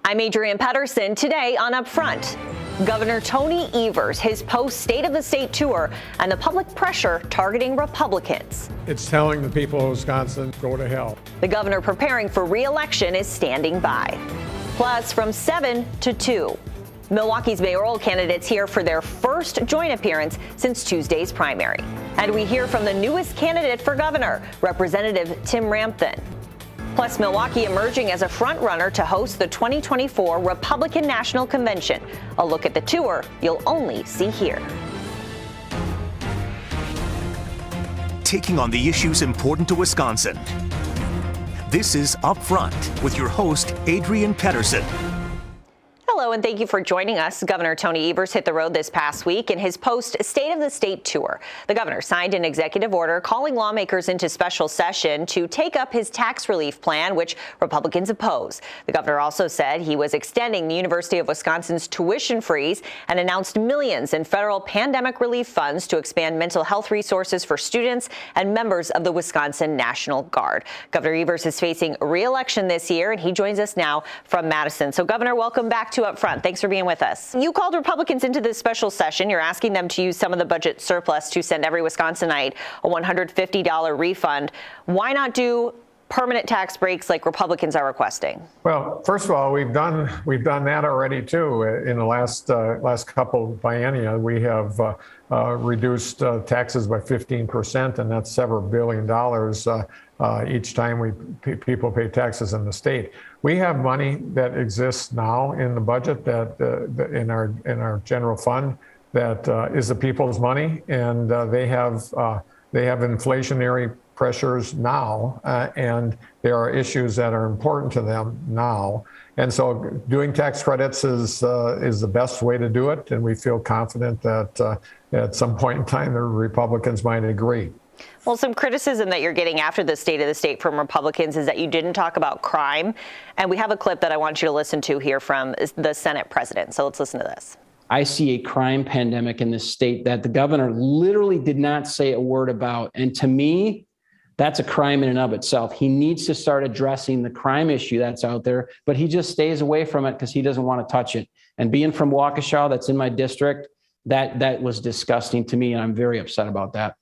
I'm Adrienne Pedersen. Today on Upfront, Governor Tony Evers, his post-State of the State tour, and the public pressure targeting Republicans. It's telling the people of Wisconsin, go to hell. The governor preparing for re-election is standing by. Plus, from 7 to 2, Milwaukee's mayoral candidates here for their first joint appearance since Tuesday's primary. And we hear from the newest candidate for governor, Representative Tim Ramthun. Plus, Milwaukee emerging as a front-runner to host the 2024 Republican National Convention. A look at the tour you'll only see here. Taking on the issues important to Wisconsin. This is Upfront with your host, Adrienne Pedersen. Hello, and thank you for joining us. Governor Tony Evers hit the road this past week in his post-State of the State tour. The governor signed an executive order calling lawmakers into special session to take up his tax relief plan, which Republicans oppose. The governor also said he was extending the University of Wisconsin's tuition freeze and announced millions in federal pandemic relief funds to expand mental health resources for students and members of the Wisconsin National Guard. Governor Evers is facing re-election this year, and he joins us now from Madison. So, Governor, welcome back to Upfront. Thanks for being with us. You called Republicans into this special session. You're asking them to use some of the budget surplus to send every Wisconsinite a $150 refund. Why not do permanent tax breaks like Republicans are requesting? Well, first of all, we've done that already too. In the last couple biennia, we have reduced taxes by 15%, and that's several $billion dollars each time people pay taxes in the state. We have money that exists now in the budget that in our general fund that is the people's money, and they have inflationary pressures now, and there are issues that are important to them now. And so doing tax credits is the best way to do it, and we feel confident that at some point in time the Republicans might agree. Well, some criticism that you're getting after the State of the State from Republicans is that you didn't talk about crime. And we have a clip that I want you to listen to here from the Senate president. So let's listen to this. I see a crime pandemic in this state that the governor literally did not say a word about. And to me, that's a crime in and of itself. He needs to start addressing the crime issue that's out there, but he just stays away from it because he doesn't want to touch it. And being from Waukesha, that's in my district, that was disgusting to me, and I'm very upset about that.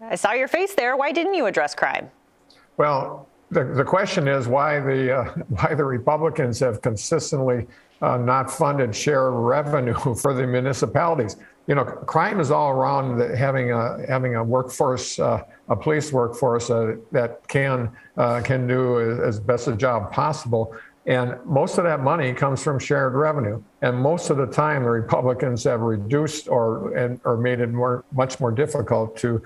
I saw your face there. Why didn't you address crime? Well, the question is why the Republicans have consistently not funded share revenue for the municipalities. You know, crime is all around having a workforce, a police workforce that can do as best a job possible. And most of that money comes from shared revenue. And most of the time, the Republicans have reduced or made it much more difficult to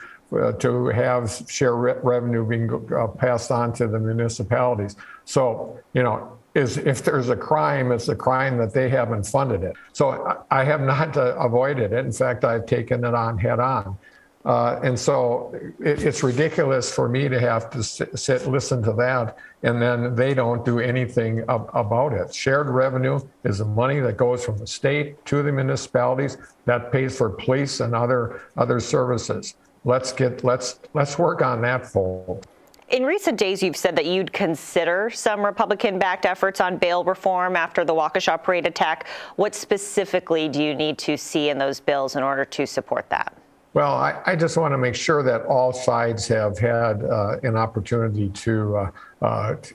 have share revenue being passed on to the municipalities. So, you know, if there's a crime, it's a crime that they haven't funded it. So I have not avoided it. In fact, I've taken it on head on. And so it's ridiculous for me to have to listen to that, and then they don't do anything about it. Shared revenue is the money that goes from the state to the municipalities that pays for police and other services. Let's work on that fold. In recent days, you've said that you'd consider some Republican-backed efforts on bail reform after the Waukesha parade attack. What specifically do you need to see in those bills in order to support that? Well, I just want to make sure that all sides have had an opportunity to,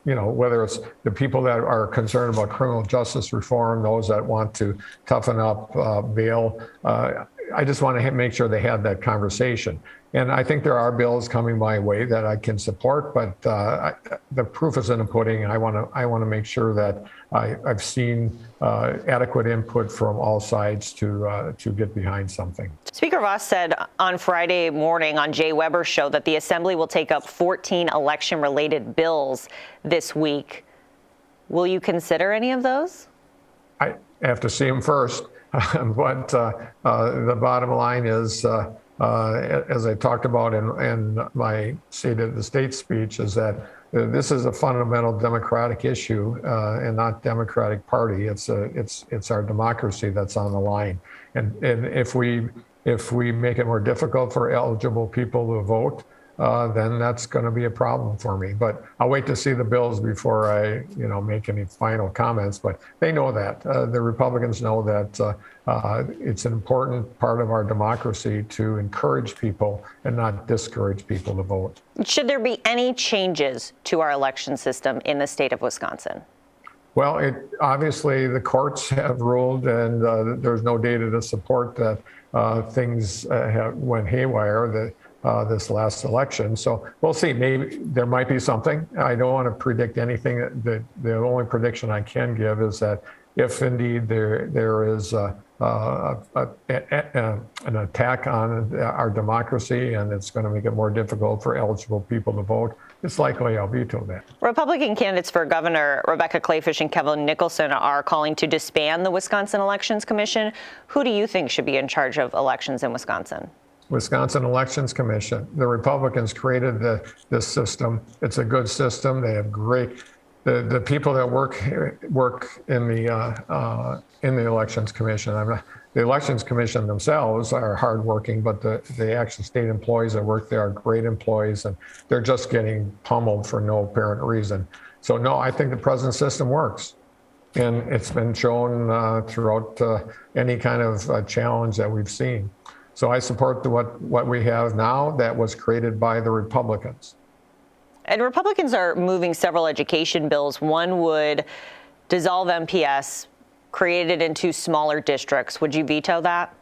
you know, whether it's the people that are concerned about criminal justice reform, those that want to toughen up bail. I just want to make sure they had that conversation. And I think there are bills coming my way that I can support, but the proof is in the pudding. I want to make sure that I've seen adequate input from all sides to get behind something. Speaker Vos said on Friday morning on Jay Weber's show that the Assembly will take up 14 election-related bills this week. Will you consider any of those? I have to see them first. But the bottom line is, as I talked about in my State of the State speech, is that this is a fundamental democratic issue and not Democratic Party. It's our democracy that's on the line. And if we make it more difficult for eligible people to vote, then that's going to be a problem for me. But I'll wait to see the bills before I, make any final comments. But they know that. The Republicans know that it's an important part of our democracy to encourage people and not discourage people to vote. Should there be any changes to our election system in the state of Wisconsin? Well, obviously the courts have ruled, and there's no data to support that things went haywire this last election. So we'll see. Maybe there might be something. I don't want to predict anything. The only prediction I can give is that if indeed there is an attack on our democracy and it's going to make it more difficult for eligible people to vote, it's likely I'll veto that. Republican candidates for governor Rebecca Kleefisch and Kevin Nicholson are calling to disband the Wisconsin Elections Commission. Who do you think should be in charge of elections in Wisconsin? Wisconsin Elections Commission. The Republicans created this system. It's a good system. They have great. The people that work in the Elections Commission. The Elections Commission themselves are hardworking, but the actual state employees that work there are great employees, and they're just getting pummeled for no apparent reason. So no, I think the present system works, and it's been shown throughout any kind of challenge that we've seen. So I support what we have now that was created by the Republicans. And Republicans are moving several education bills. One would dissolve MPS, create it into smaller districts. Would you veto that?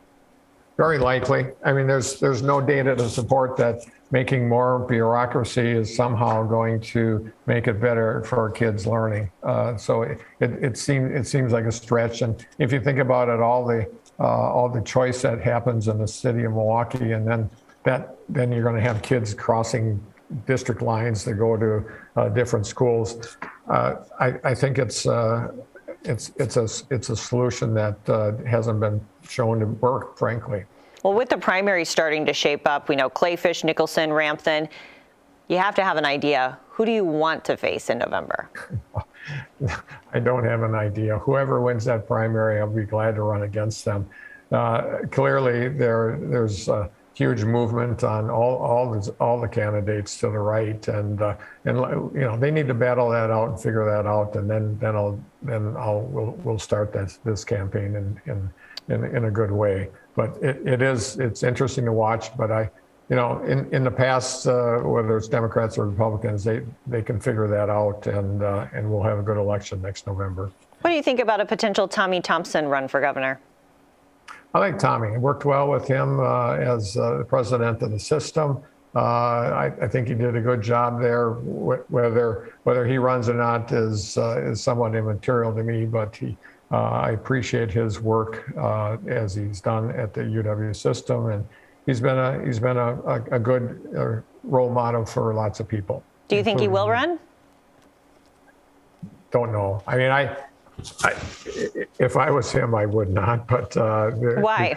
Very likely. I mean, there's no data to support that making more bureaucracy is somehow going to make it better for kids learning. So it seems like a stretch. And if you think about it, all the choice that happens in the city of Milwaukee, and then you're going to have kids crossing district lines to go to different schools. I think it's a solution that hasn't been shown to work, frankly. Well, with the primary starting to shape up, we know Kleefisch, Nicholson, Ramthun. You have to have an idea. Who do you want to face in November? I don't have an idea. Whoever wins that primary, I'll be glad to run against them. Clearly, there's a huge movement on all the candidates to the right, and they need to battle that out and figure that out, and then we'll start this campaign in a good way. But it's interesting to watch. But in the past, whether it's Democrats or Republicans, they can figure that out, and we'll have a good election next November. What do you think about a potential Tommy Thompson run for governor? I like Tommy. I worked well with him as the president of the system. I think he did a good job there. Whether he runs or not is somewhat immaterial to me, but I appreciate his work as he's done at the UW system, and he's been a good role model for lots of people. Do you think he will run? Don't know. I mean, if I was him, I would not. But why?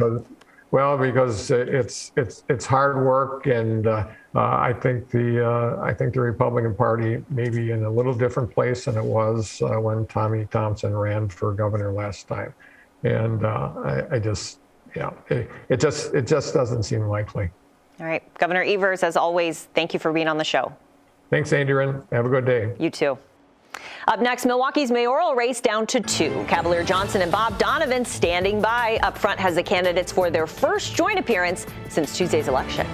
Because it's hard work, and I think the Republican Party may be in a little different place than it was when Tommy Thompson ran for governor last time, and it just doesn't seem likely. All right, Governor Evers, as always, thank you for being on the show. Thanks, Adrian. Have a good day. You too. Up next, Milwaukee's mayoral race down to 2. Cavalier Johnson and Bob Donovan standing by. Up front has the candidates for their first joint appearance since Tuesday's election.